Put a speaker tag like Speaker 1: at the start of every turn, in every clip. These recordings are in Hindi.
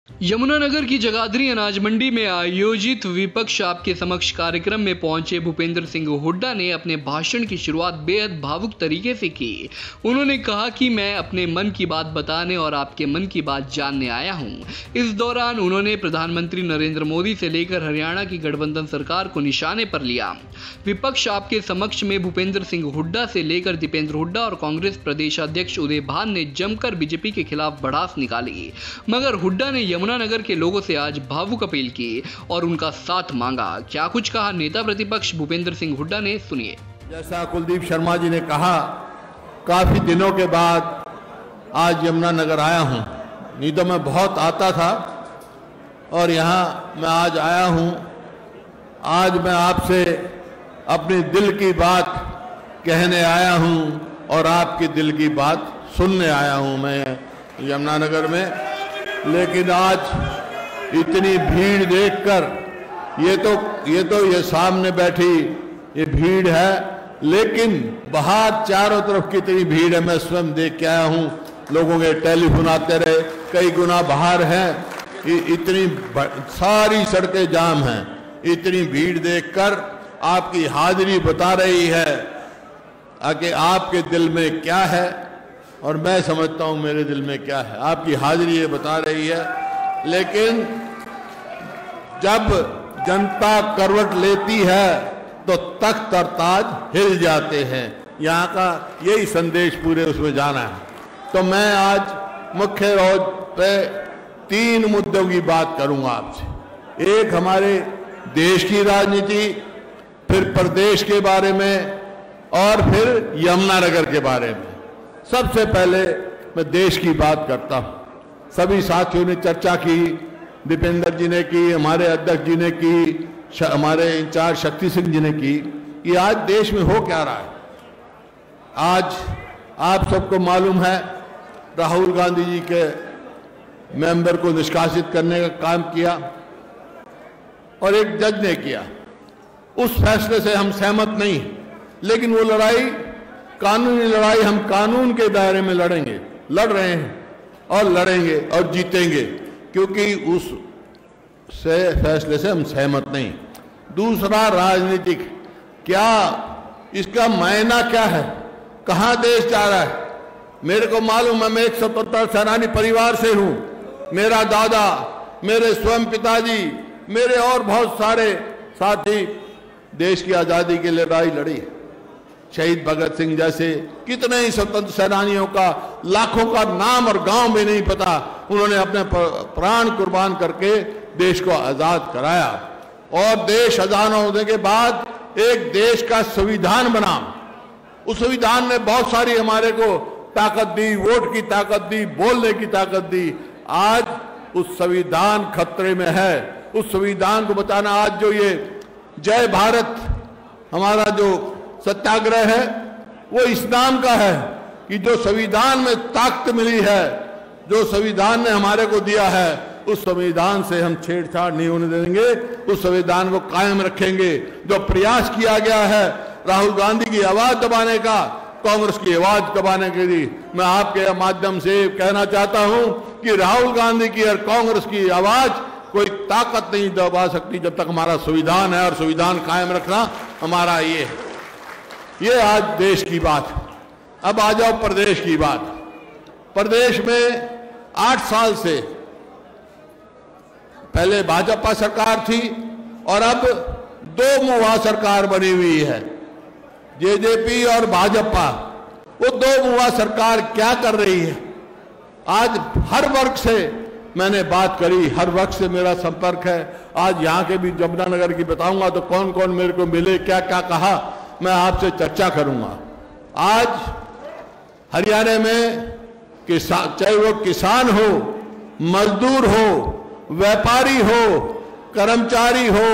Speaker 1: यमुनानगर की जगाधरी अनाज मंडी में आयोजित विपक्ष आपके समक्ष कार्यक्रम में पहुंचे भूपेंद्र सिंह हुड्डा ने अपने भाषण की शुरुआत बेहद भावुक तरीके से की। उन्होंने कहा कि मैं अपने मन की बात बताने और आपके मन की बात जानने आया हूं। इस दौरान उन्होंने प्रधानमंत्री नरेंद्र मोदी से लेकर हरियाणा की गठबंधन सरकार को निशाने पर लिया। विपक्ष आपके समक्ष में भूपेंद्र सिंह हुड्डा से लेकर दीपेंद्र हुड्डा और कांग्रेस प्रदेश अध्यक्ष उदय भान ने जमकर बीजेपी के खिलाफ भड़ास निकाली, मगर हुड्डा ने यमुनानगर के लोगों से आज भावुक अपील की और उनका साथ मांगा। क्या कुछ कहा नेता प्रतिपक्ष भूपेंद्र सिंह हुड्डा ने, सुनिए।
Speaker 2: जैसा कुलदीप शर्मा जी ने कहा, काफी दिनों के बाद आज यमुनानगर आया हूं। नहीं तो मैं बहुत आता था और यहां मैं आज आया हूं। आज मैं आपसे अपने दिल की बात कहने आया हूं और आपके दिल की बात सुनने आया हूं मैं यमुनानगर में। लेकिन आज इतनी भीड़ देखकर ये सामने बैठी ये भीड़ है, लेकिन बाहर चारों तरफ कितनी भीड़ है मैं स्वयं देख के आया हूं। लोगों के टेलीफोन आते रहे, कई गुना बाहर हैं, इतनी सारी सड़कें जाम हैं। इतनी भीड़ देखकर आपकी हाजिरी बता रही है कि आपके दिल में क्या है और मैं समझता हूं मेरे दिल में क्या है। आपकी हाजिरी ये बता रही है। लेकिन जब जनता करवट लेती है तो तख्त और ताज हिल जाते हैं। यहाँ का यही संदेश पूरे उसमें जाना है। तो मैं आज मुख्य रोज पे 3 मुद्दों की बात करूंगा आपसे। एक हमारे देश की राजनीति, फिर प्रदेश के बारे में और फिर यमुनानगर के बारे में। सबसे पहले मैं देश की बात करता हूं। सभी साथियों ने चर्चा की, दीपेंद्र जी ने की, हमारे अध्यक्ष जी ने की, हमारे इंचार्ज शक्ति सिंह जी ने की कि आज देश में हो क्या रहा है। आज आप सबको मालूम है राहुल गांधी जी के मेंबर को निष्कासित करने का काम किया और एक जज ने किया। उस फैसले से हम सहमत नहीं, लेकिन वो लड़ाई कानूनी लड़ाई हम कानून के दायरे में लड़ेंगे, लड़ रहे हैं और लड़ेंगे और जीतेंगे, क्योंकि उस फैसले से हम सहमत नहीं। दूसरा, राजनीतिक क्या इसका मायना क्या है, कहां देश जा रहा है। मेरे को मालूम है, मैं एक स्वतंत्रता सेनानी परिवार से हूं। मेरा दादा, मेरे स्वयं पिताजी, मेरे और बहुत सारे साथी देश की आजादी के लिए लड़ाई लड़ी। शहीद भगत सिंह जैसे कितने ही स्वतंत्र सेनानियों का लाखों का नाम और गांव में नहीं पता। उन्होंने अपने प्राण कुर्बान करके देश को आजाद कराया और देश आजाद होने के बाद एक देश का संविधान बना। उस संविधान ने बहुत सारी हमारे को ताकत दी, वोट की ताकत दी, बोलने की ताकत दी। आज उस संविधान खतरे में है। उस संविधान को बचाना, आज जो ये जय भारत हमारा जो सत्याग्रह है वो इस नाम का है कि जो संविधान में ताकत मिली है, जो संविधान ने हमारे को दिया है, उस संविधान से हम छेड़छाड़ नहीं होने देंगे। उस संविधान को कायम रखेंगे। जो प्रयास किया गया है राहुल गांधी की आवाज दबाने का, कांग्रेस की आवाज दबाने के लिए, मैं आपके माध्यम से कहना चाहता हूं कि राहुल गांधी की और कांग्रेस की आवाज कोई ताकत नहीं दबा सकती जब तक हमारा संविधान है, और संविधान कायम रखना हमारा ये आज देश की बात। अब आ जाओ प्रदेश की बात। प्रदेश में 8 साल से पहले भाजपा सरकार थी और अब 2 मुआ सरकार बनी हुई है, जेजेपी और भाजपा। वो 2 मुआ सरकार क्या कर रही है। आज हर वर्ग से मैंने बात करी, हर वर्ग से मेरा संपर्क है। आज यहाँ के भी यमुनानगर की बताऊंगा तो कौन कौन मेरे को मिले, क्या क्या कहा, मैं आपसे चर्चा करूंगा। आज हरियाणा में चाहे वो किसान हो, मजदूर हो, व्यापारी हो, कर्मचारी हो,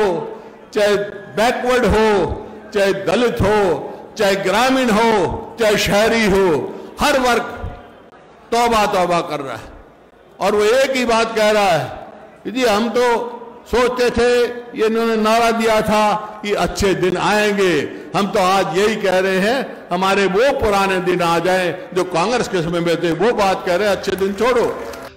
Speaker 2: चाहे बैकवर्ड हो, चाहे दलित हो, चाहे ग्रामीण हो, चाहे शहरी हो, हर वर्ग तौबा तौबा कर रहा है। और वो एक ही बात कह रहा है, जी हम तो सोचते थे, ये इन्होंने नारा दिया था कि अच्छे दिन आएंगे, हम तो आज यही कह रहे हैं हमारे वो पुराने दिन आ जाएं जो कांग्रेस के समय में थे। वो बात कह रहे हैं, अच्छे दिन छोड़ो।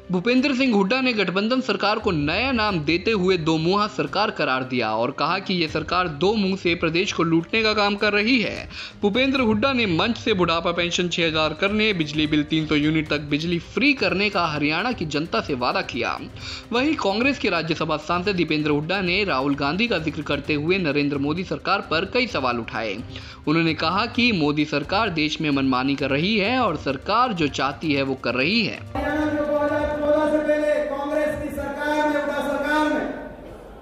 Speaker 1: भूपेंद्र सिंह हुड्डा ने गठबंधन सरकार को नया नाम देते हुए दो मुहा सरकार करार दिया और कहा कि यह सरकार दो मुंह से प्रदेश को लूटने का काम कर रही है। भूपेंद्र हुड्डा ने मंच से बुढ़ापा पेंशन 6000 करने, बिजली बिल 300 यूनिट तक बिजली फ्री करने का हरियाणा की जनता से वादा किया। वहीं कांग्रेस के राज्यसभा सांसद दीपेंद्र हुड्डा ने राहुल गांधी का जिक्र करते हुए नरेंद्र मोदी सरकार पर कई सवाल उठाए। उन्होंने कहा कि मोदी सरकार देश में मनमानी कर रही है और सरकार जो चाहती है वो कर रही है।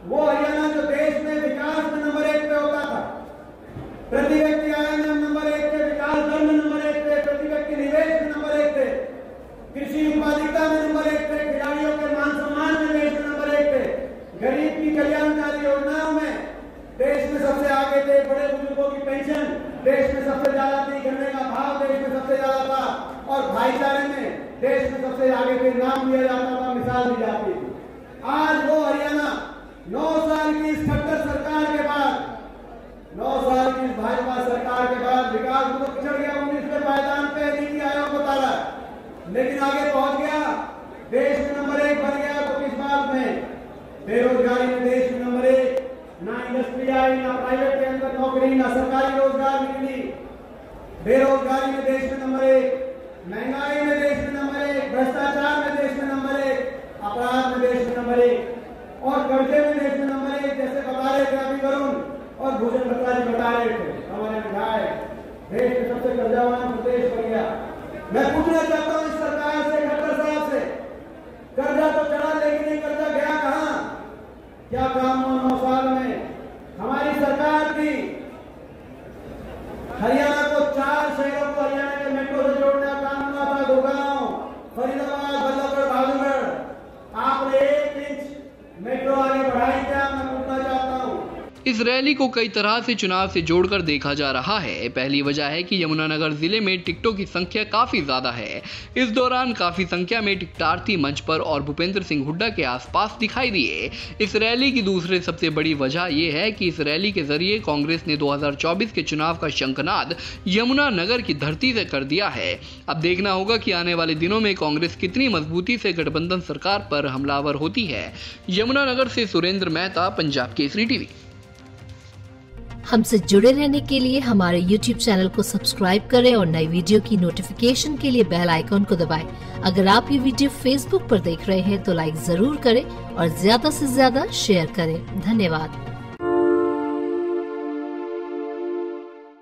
Speaker 3: वो हरियाणा जो देश में विकास में नंबर 1 पे होता था, प्रति व्यक्ति आय में नंबर 1 पे, विकास दर में नंबर 1 पे, प्रति व्यक्ति निवेश में नंबर 1 पे, कृषि उत्पादकता में नंबर 1 पे, खिलाड़ियों के मान सम्मान में देश में नंबर 1 पे, गरीब की कल्याणकारी योजनाओं में देश में सबसे आगे थे, बड़े बुजुर्गों की पेंशन देश में सबसे ज्यादा थी, गन्ने का भाव देश में सबसे ज्यादा था और भाईचारे में देश में सबसे आगे थे, नाम लिया जाता था, मिसाल दी जाती थी। आज वो हरियाणा 9 साल की इस खट्टर सरकार के बाद, 9 साल की इस भाजपा सरकार के बाद विकास तो पिछड़ गया, 19वें पायदान पे नीति आयोग बता रहा है, लेकिन आगे पहुंच गया, देश में नंबर 1 बन गया। तो किस बात में? बेरोजगारी में देश में नंबर 1, ना इंडस्ट्री आई, ना प्राइवेट के अंदर नौकरी, ना सरकारी रोजगार निकली। बेरोजगारी में देश में नंबर 1, महंगाई में देश में नंबर 1, भ्रष्टाचार में देश में नंबर 1, अपराध में देश में नंबर 1 और कर्जे में देश में नंबर 1। जैसे बता रहे थे अभी वरुण और भूषण बत्रा जी बता रहे थे, हमारे विधायक, देश में सबसे कर्जावान प्रदेश बन गया। मैं पूछना चाहता हूँ इस सरकार से, खट्टर साहब से, कर्जा तो चढ़ा लेकिन ये कर्जा गया कहाँ? क्या काम हुआ 9 साल में? हमारी सरकार थी हरियाणा को 4 शहरों को हरियाणा के मेट्रो से जोड़ने का काम हुआ था, गुड़गांव, फरीदाबाद, बल्लभगढ़, बहादुरगढ़। आपने 1 इंच मेट्रो आगे बढ़ाई क्या? मैं पूछना चाहता हूँ।
Speaker 1: इस रैली को कई तरह से चुनाव से जोड़कर देखा जा रहा है। पहली वजह है कि यमुनानगर जिले में टिकटों की संख्या काफी ज्यादा है। इस दौरान काफी संख्या में टिकटार्थी मंच पर और भूपेंद्र सिंह हुड्डा के आसपास दिखाई दिए। इस रैली की दूसरी सबसे बड़ी वजह यह है कि इस रैली के जरिए कांग्रेस ने 2024 के चुनाव का शंखनाद यमुनानगर की धरती से कर दिया है। अब देखना होगा कि आने वाले दिनों में कांग्रेस कितनी मजबूती से गठबंधन सरकार पर हमलावर होती है। यमुनानगर से सुरेंद्र मेहता, पंजाब केसरी टीवी।
Speaker 4: हमसे जुड़े रहने के लिए हमारे YouTube चैनल को सब्सक्राइब करें और नई वीडियो की नोटिफिकेशन के लिए बेल आइकॉन को दबाएं। अगर आप ये वीडियो Facebook पर देख रहे हैं तो लाइक जरूर करें और ज्यादा से ज्यादा शेयर करें। धन्यवाद।